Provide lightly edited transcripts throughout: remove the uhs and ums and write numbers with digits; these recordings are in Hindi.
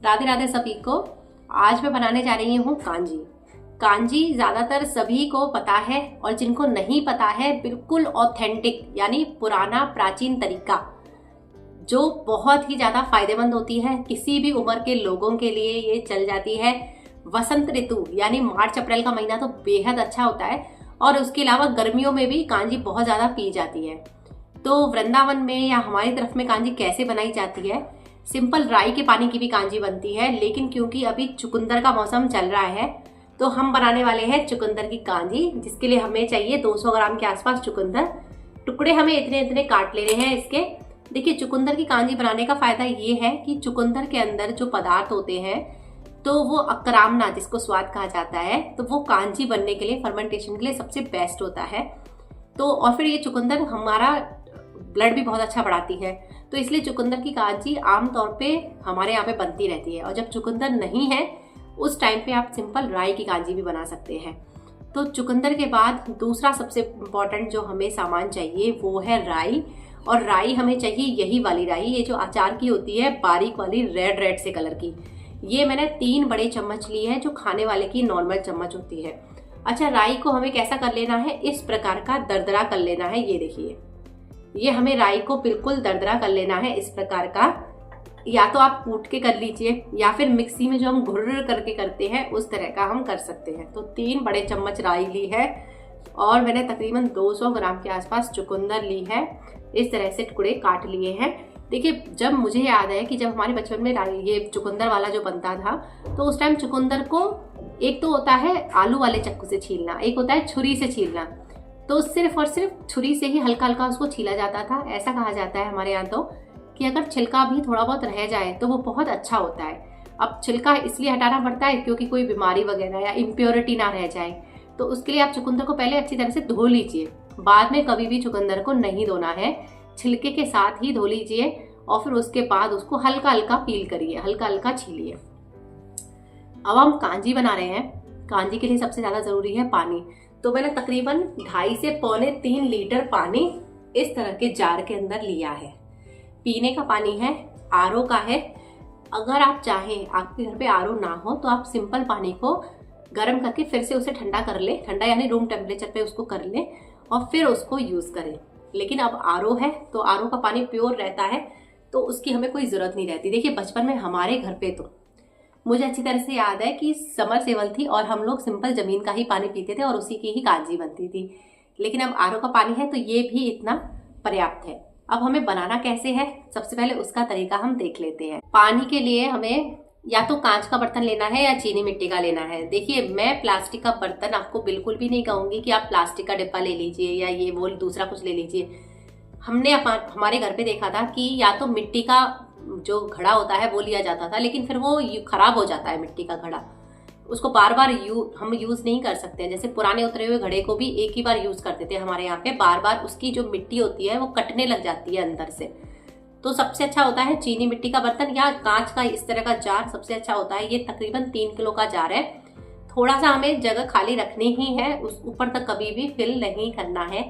राधे राधे सभी को। आज मैं बनाने जा रही हूँ कांजी। कांजी ज़्यादातर सभी को पता है और जिनको नहीं पता है बिल्कुल ऑथेंटिक यानी पुराना प्राचीन तरीका जो बहुत ही ज़्यादा फायदेमंद होती है। किसी भी उम्र के लोगों के लिए ये चल जाती है। वसंत ऋतु यानी मार्च अप्रैल का महीना तो बेहद अच्छा होता है और उसके अलावा गर्मियों में भी कांजी बहुत ज़्यादा पी जाती है। तो वृंदावन में या हमारी तरफ में कांजी कैसे बनाई जाती है? सिंपल राई के पानी की भी कांजी बनती है, लेकिन क्योंकि अभी चुकंदर का मौसम चल रहा है तो हम बनाने वाले हैं चुकंदर की कांजी, जिसके लिए हमें चाहिए 200 ग्राम के आसपास चुकंदर। टुकड़े हमें इतने इतने काट लेने हैं इसके। देखिए, चुकंदर की कांजी बनाने का फायदा ये है कि चुकंदर के अंदर जो पदार्थ होते हैं तो वो अकरामना, जिसको स्वाद कहा जाता है, तो वो कांजी बनने के लिए, फर्मेंटेशन के लिए सबसे बेस्ट होता है। तो और फिर ये चुकंदर हमारा ब्लड भी बहुत अच्छा बढ़ाती है, तो इसलिए चुकंदर की कांजी आमतौर पे हमारे यहाँ पे बनती रहती है। और जब चुकंदर नहीं है उस टाइम पे आप सिंपल राई की कांजी भी बना सकते हैं। तो चुकंदर के बाद दूसरा सबसे इम्पॉर्टेंट जो हमें सामान चाहिए वो है राई। और राई हमें चाहिए यही वाली राई, ये जो अचार की होती है, बारीक वाली रेड रेड से कलर की। ये मैंने 3 बड़े चम्मच ली है, जो खाने वाले की नॉर्मल चम्मच होती है। अच्छा, राई को हमें कैसा कर लेना है? इस प्रकार का दरदरा कर लेना है। ये देखिए, ये हमें राई को बिल्कुल दरदरा कर लेना है इस प्रकार का। या तो आप कूट के कर लीजिए या फिर मिक्सी में जो हम घुर्र करके करते हैं उस तरह का हम कर सकते हैं। तो 3 बड़े चम्मच राई ली है और मैंने तकरीबन 200 ग्राम के आसपास चुकंदर ली है। इस तरह से टुकड़े काट लिए हैं। देखिए, जब मुझे याद है कि जब हमारे बचपन में ये चुकंदर वाला जो बनता था तो उस टाइम चुकंदर को एक तो होता है आलू वाले चक्कू से छीलना, एक होता है छुरी से छीलना। तो सिर्फ और सिर्फ छुरी से ही हल्का हल्का उसको छीला जाता था। ऐसा कहा जाता है हमारे यहाँ तो कि अगर छिलका भी थोड़ा बहुत रह जाए तो वो बहुत अच्छा होता है। अब छिलका इसलिए हटाना पड़ता है क्योंकि कोई बीमारी वगैरह या इम्प्योरिटी ना रह जाए। तो उसके लिए आप चुकंदर को पहले अच्छी तरह से धो लीजिए। बाद में कभी भी चुकंदर को नहीं धोना है, छिलके के साथ ही धो लीजिए और फिर उसके बाद उसको हल्का हल्का पील करिए, हल्का हल्का छीलिए। अब हम कांजी बना रहे हैं। कांजी के लिए सबसे ज्यादा जरूरी है पानी। तो मैंने तकरीबन 2.5 से 2.25 लीटर पानी इस तरह के जार के अंदर लिया है। पीने का पानी है, आरओ का है। अगर आप चाहें, आपके घर पे आरओ ना हो, तो आप सिंपल पानी को गर्म करके फिर से उसे ठंडा कर ले, ठंडा यानी रूम टेम्परेचर पे उसको कर ले और फिर उसको यूज करें। लेकिन अब आरओ है तो आरओ का पानी प्योर रहता है, तो उसकी हमें कोई जरूरत नहीं रहती। देखिए, बचपन में हमारे घर पे तो मुझे अच्छी तरह से याद है कि समरसेबल थी और हम लोग सिंपल जमीन का ही पानी पीते थे और उसी की ही कांजी बनती थी। लेकिन अब आरओ का पानी है तो ये भी इतना पर्याप्त है। अब हमें बनाना कैसे है, सबसे पहले उसका तरीका हम देख लेते हैं। पानी के लिए हमें या तो कांच का बर्तन लेना है या चीनी मिट्टी का लेना है। देखिए, मैं प्लास्टिक का बर्तन आपको बिल्कुल भी नहीं कहूंगी कि आप प्लास्टिक का डिब्बा ले लीजिए या ये वो दूसरा कुछ ले लीजिए। हमने हमारे घर पे देखा था कि या तो मिट्टी का जो घड़ा होता है वो लिया जाता था, लेकिन फिर वो खराब हो जाता है मिट्टी का घड़ा, उसको बार बार हम यूज नहीं कर सकते हैं। जैसे पुराने उतरे हुए घड़े को भी एक ही बार यूज करते थे हमारे यहाँ पे, बार बार उसकी जो मिट्टी होती है वो कटने लग जाती है अंदर से। तो सबसे अच्छा होता है चीनी मिट्टी का बर्तन या कांच का इस तरह का जार सबसे अच्छा होता है। ये तकरीबन 3 किलो का जार है। थोड़ा सा हमें जगह खाली रखनी ही है, उस ऊपर तक कभी भी फिल नहीं करना है।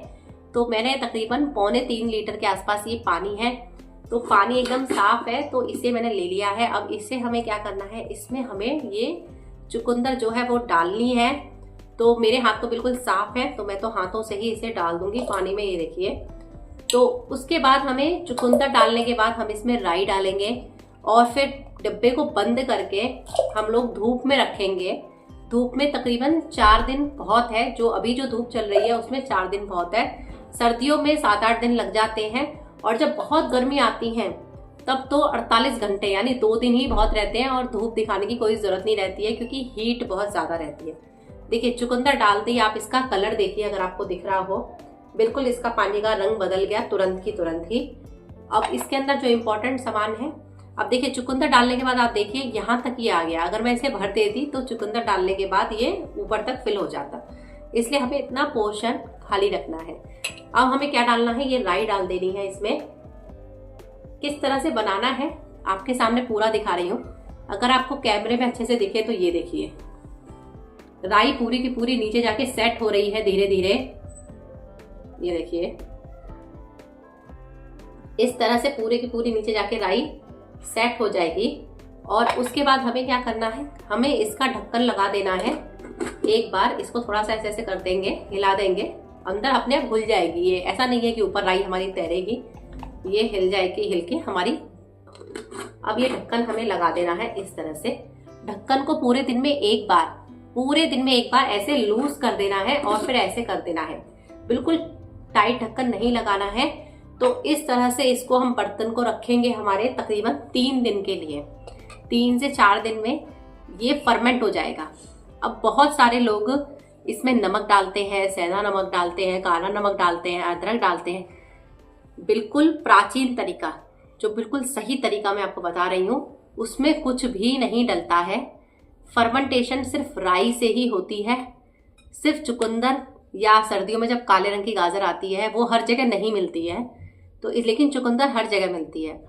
तो मैंने तकरीबन 2.25 लीटर के आसपास ये पानी है। तो पानी एकदम साफ है तो इसे मैंने ले लिया है। अब इससे हमें क्या करना है, इसमें हमें ये चुकंदर जो है वो डालनी है। तो मेरे हाथ तो बिल्कुल साफ है तो मैं तो हाथों से ही इसे डाल दूंगी पानी में। ये देखिए, तो उसके बाद हमें चुकंदर डालने के बाद हम इसमें राई डालेंगे और फिर डिब्बे को बंद करके हम लोग धूप में रखेंगे। धूप में तकरीबन 4 दिन बहुत है। जो अभी जो धूप चल रही है उसमें 4 दिन बहुत है। सर्दियों में 7-8 दिन लग जाते हैं और जब बहुत गर्मी आती है तब तो 48 घंटे यानी 2 दिन ही बहुत रहते हैं और धूप दिखाने की कोई जरूरत नहीं रहती है क्योंकि हीट बहुत ज्यादा रहती है। देखिए, चुकंदर डालते ही आप इसका कलर देखिए, अगर आपको दिख रहा हो, बिल्कुल इसका पानी का रंग बदल गया तुरंत ही। अब इसके अंदर जो इम्पोर्टेंट सामान है, अब देखिए चुकंदर डालने के बाद आप देखिए यहाँ तक ये आ गया। अगर मैं इसे भर देती तो चुकंदर डालने के बाद ये ऊपर तक फिल हो जाता, इसलिए हमें इतना पोर्शन खाली रखना है। अब हमें क्या डालना है, ये राई डाल देनी है इसमें। किस तरह से बनाना है आपके सामने पूरा दिखा रही हूँ। अगर आपको कैमरे में अच्छे से दिखे तो ये देखिए, राई पूरी की पूरी नीचे जाके सेट हो रही है धीरे धीरे। ये देखिए, इस तरह से पूरे की पूरी नीचे जाके राई सेट हो जाएगी। और उसके बाद हमें क्या करना है, हमें इसका ढक्कन लगा देना है। एक बार इसको थोड़ा सा ऐसे ऐसे कर देंगे, हिला देंगे, अंदर अपने आप घुल जाएगी ये। ऐसा नहीं है कि ऊपर राई हमारी तैरेगी, ये हिल जाएगी, हिल के हमारी। अब ये ढक्कन हमें लगा देना है इस तरह से। ढक्कन को पूरे दिन में एक बार ऐसे लूज कर देना है और फिर ऐसे कर देना है। बिल्कुल टाइट ढक्कन नहीं लगाना है। तो इस तरह से इसको हम बर्तन को रखेंगे हमारे तकरीबन 3 दिन के लिए। 3 से 4 दिन में ये फर्मेंट हो जाएगा। अब बहुत सारे लोग इसमें नमक डालते हैं, सेंधा नमक डालते हैं, काला नमक डालते हैं, अदरक डालते हैं। बिल्कुल प्राचीन तरीका, जो बिल्कुल सही तरीका मैं आपको बता रही हूँ, उसमें कुछ भी नहीं डलता है। फर्मेंटेशन सिर्फ राई से ही होती है। सिर्फ चुकंदर या सर्दियों में जब काले रंग की गाजर आती है, वो हर जगह नहीं मिलती है, तो लेकिन चुकंदर हर जगह मिलती है।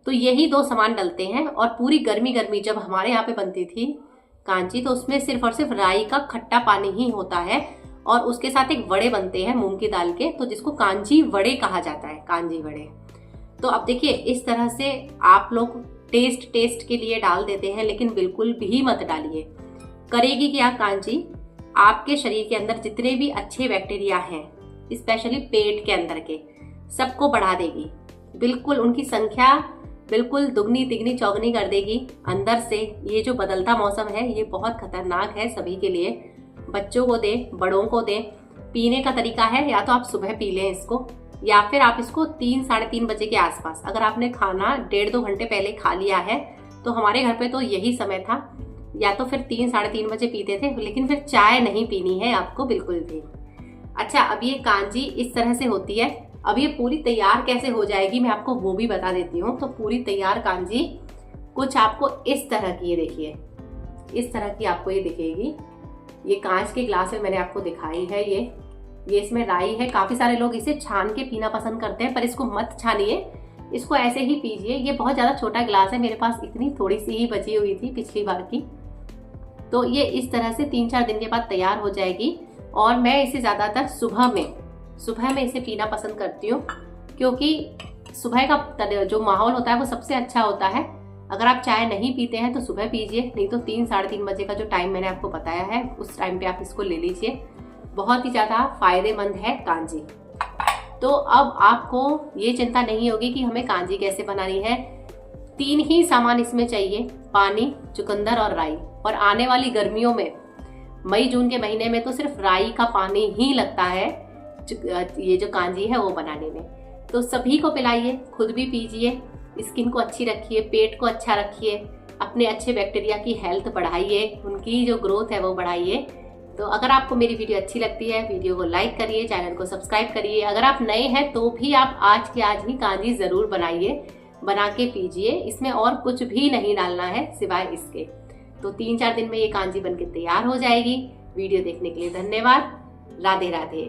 तो यही 2 सामान डलते हैं। और पूरी गर्मी जब हमारे यहाँ पे बनती थी कांजी, तो उसमें सिर्फ और सिर्फ राई का खट्टा पानी ही होता है। और उसके साथ एक वड़े बनते हैं मूंग की दाल के, तो जिसको कांजी वड़े कहा जाता है, कांजी वड़े। तो अब देखिए, इस तरह से आप लोग टेस्ट के लिए डाल देते हैं, लेकिन बिल्कुल भी मत डालिए। करेगी क्या कांजी, आपके शरीर के अंदर जितने भी अच्छे बैक्टीरिया हैं, स्पेशली पेट के अंदर के, सबको बढ़ा देगी। बिल्कुल उनकी संख्या बिल्कुल दुगनी तिगनी चौगनी कर देगी अंदर से। ये जो बदलता मौसम है, ये बहुत खतरनाक है सभी के लिए। बच्चों को दें, बड़ों को दें। पीने का तरीका है, या तो आप सुबह पी लें इसको, या फिर आप इसको 3 साढ़े 3 बजे के आसपास, अगर आपने खाना 1.5-2 घंटे पहले खा लिया है, तो हमारे घर पे तो यही समय था, या तो फिर 3 साढ़े 3 बजे पीते थे। लेकिन फिर चाय नहीं पीनी है आपको बिल्कुल भी। अच्छा, अब ये कांजी इस तरह से होती है। अब ये पूरी तैयार कैसे हो जाएगी, मैं आपको वो भी बता देती हूँ। तो पूरी तैयार कांजी कुछ आपको इस तरह की, ये देखिए, इस तरह की आपको ये दिखेगी। ये कांच के ग्लास में मैंने आपको दिखाई है। ये इसमें राई है। काफी सारे लोग इसे छान के पीना पसंद करते हैं, पर इसको मत छानिए, इसको ऐसे ही पीजिए। ये बहुत ज्यादा छोटा ग्लास है, मेरे पास इतनी थोड़ी सी ही बची हुई थी पिछली बार की। तो ये इस तरह से 3-4 दिन के बाद तैयार हो जाएगी। और मैं इसे ज्यादातर सुबह में इसे पीना पसंद करती हूँ, क्योंकि सुबह का जो माहौल होता है वो सबसे अच्छा होता है। अगर आप चाय नहीं पीते हैं तो सुबह पीजिए, नहीं तो 3 साढ़े 3 बजे का जो टाइम मैंने आपको बताया है, उस टाइम पे आप इसको ले लीजिए। बहुत ही ज्यादा फायदेमंद है कांजी। तो अब आपको ये चिंता नहीं होगी कि हमें कांजी कैसे बनानी है। 3 ही सामान इसमें चाहिए, पानी, चुकंदर और राई। और आने वाली गर्मियों में, मई जून के महीने में, तो सिर्फ राई का पानी ही लगता है ये जो कांजी है वो बनाने में। तो सभी को पिलाइए, खुद भी पीजिए, स्किन को अच्छी रखिए, पेट को अच्छा रखिए, अपने अच्छे बैक्टीरिया की हेल्थ बढ़ाइए, उनकी जो ग्रोथ है वो बढ़ाइए। तो अगर आपको मेरी वीडियो अच्छी लगती है, वीडियो को लाइक करिए, चैनल को सब्सक्राइब करिए। अगर आप नए हैं तो भी आप आज के आज ही कांजी जरूर बनाइए, बना के पीजिए। इसमें और कुछ भी नहीं डालना है सिवाय इसके। तो 3-4 दिन में ये कांजी बनके तैयार हो जाएगी। वीडियो देखने के लिए धन्यवाद। राधे राधे।